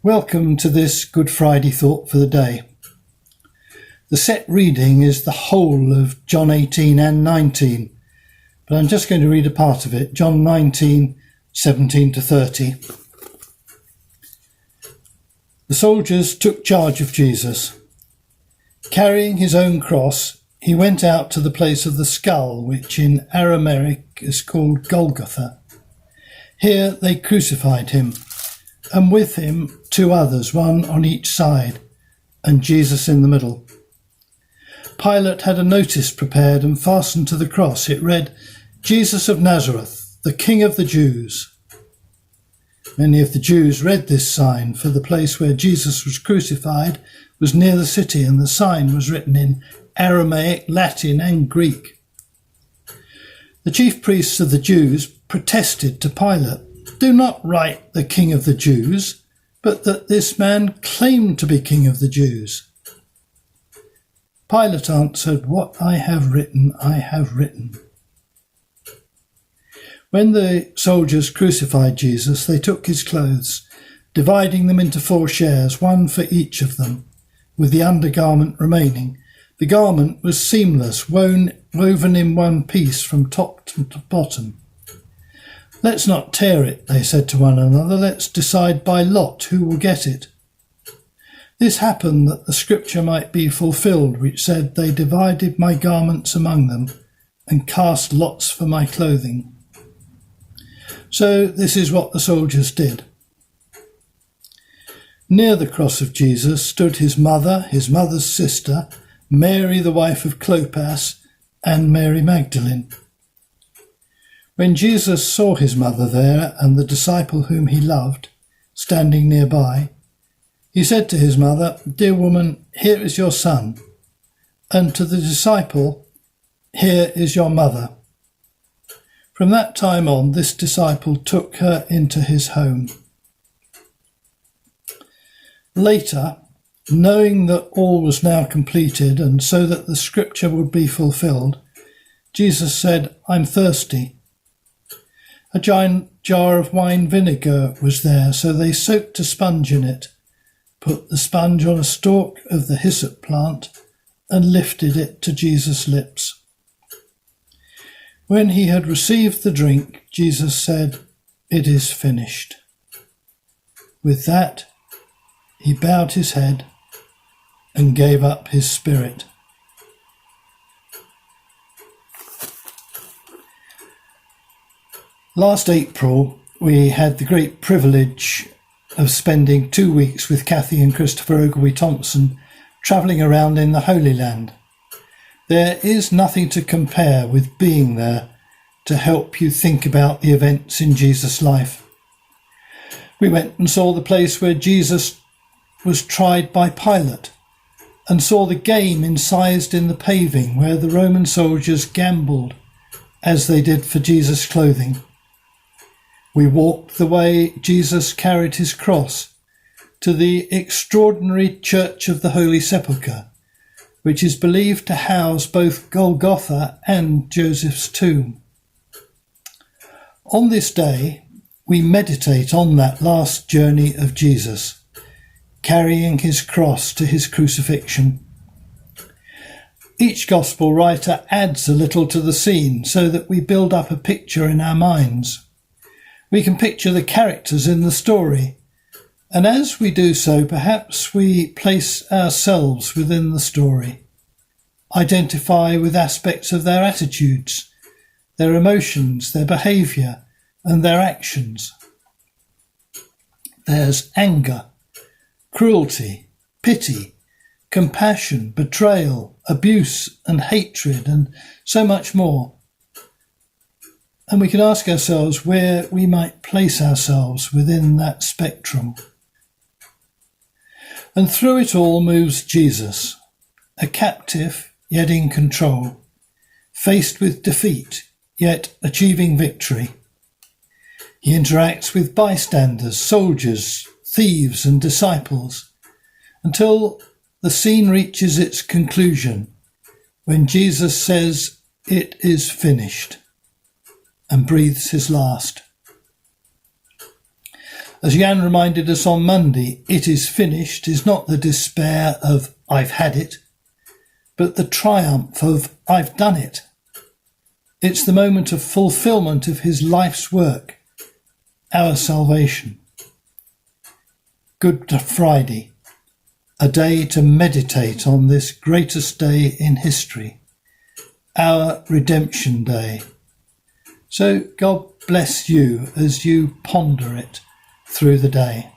Welcome to this Good Friday thought for the day. The set reading is the whole of John 18 and 19, but I'm just going to read a part of it, John 19, 17 to 30. The soldiers took charge of Jesus. Carrying his own cross, he went out to the place of the skull, which in Aramaic is called Golgotha. Here they crucified him, and with him 2 others, one on each side, and Jesus in the middle. Pilate had a notice prepared and fastened to the cross. It read, "Jesus of Nazareth, the King of the Jews." Many of the Jews read this sign, for the place where Jesus was crucified was near the city, and the sign was written in Aramaic, Latin, and Greek. The chief priests of the Jews protested to Pilate, "Do not write the King of the Jews, but that this man claimed to be King of the Jews." Pilate answered, "What I have written, I have written." When the soldiers crucified Jesus, they took his clothes, dividing them into 4 shares, one for each of them, with the undergarment remaining. The garment was seamless, woven in one piece from top to bottom. "Let's not tear it," they said to one another. "Let's decide by lot who will get it." This happened that the scripture might be fulfilled, which said, "They divided my garments among them and cast lots for my clothing." So this is what the soldiers did. Near the cross of Jesus stood his mother, his mother's sister, Mary the wife of Clopas, and Mary Magdalene. When Jesus saw his mother there and the disciple whom he loved standing nearby, he said to his mother, "Dear woman, here is your son," and to the disciple, "Here is your mother." From that time on, this disciple took her into his home. Later, knowing that all was now completed, and so that the scripture would be fulfilled, Jesus said, "I'm thirsty." A giant jar of wine vinegar was there, so they soaked a sponge in it, put the sponge on a stalk of the hyssop plant, and lifted it to Jesus' lips. When he had received the drink, Jesus said, "It is finished." With that, he bowed his head and gave up his spirit. Last April, we had the great privilege of spending 2 weeks with Kathy and Christopher Ogilvie-Thompson travelling around in the Holy Land. There is nothing to compare with being there to help you think about the events in Jesus' life. We went and saw the place where Jesus was tried by Pilate, and saw the game incised in the paving where the Roman soldiers gambled as they did for Jesus' clothing. We walked the way Jesus carried his cross to the extraordinary Church of the Holy Sepulchre, which is believed to house both Golgotha and Joseph's tomb. On this day, we meditate on that last journey of Jesus, carrying his cross to his crucifixion. Each gospel writer adds a little to the scene so that we build up a picture in our minds. We can picture the characters in the story, and as we do so, perhaps we place ourselves within the story, identify with aspects of their attitudes, their emotions, their behaviour, and their actions. There's anger, cruelty, pity, compassion, betrayal, abuse, and hatred, and so much more. And we can ask ourselves where we might place ourselves within that spectrum. And through it all moves Jesus, a captive yet in control, faced with defeat yet achieving victory. He interacts with bystanders, soldiers, thieves and disciples, until the scene reaches its conclusion when Jesus says, "It is finished," and breathes his last. As Jan reminded us on Monday, it is finished is not the despair of I've had it, but the triumph of I've done it. It's the moment of fulfillment of his life's work, our salvation. Good Friday, a day to meditate on this greatest day in history, our Redemption Day. So God bless you as you ponder it through the day.